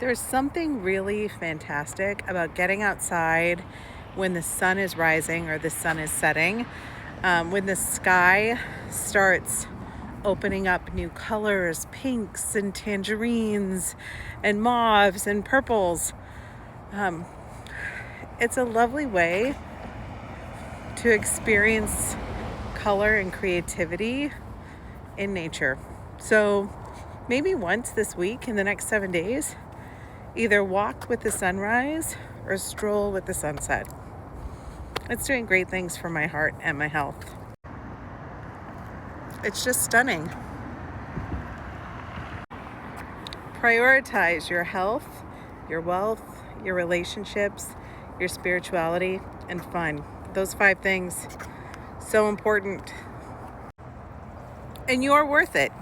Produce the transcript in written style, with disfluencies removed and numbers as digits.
There's something really fantastic about getting outside when the sun is rising or the sun is setting, when the sky starts opening up new colors, pinks and tangerines and mauves and purples. Um, it's a lovely way to experience color and creativity in nature. So maybe once this week in the next 7 days, either walk with the sunrise or stroll with the sunset. It's doing great things for my heart and my health. It's just stunning. Prioritize your health, your wealth, your relationships, your spirituality, and fun. Those 5 things, so important. And you're worth it.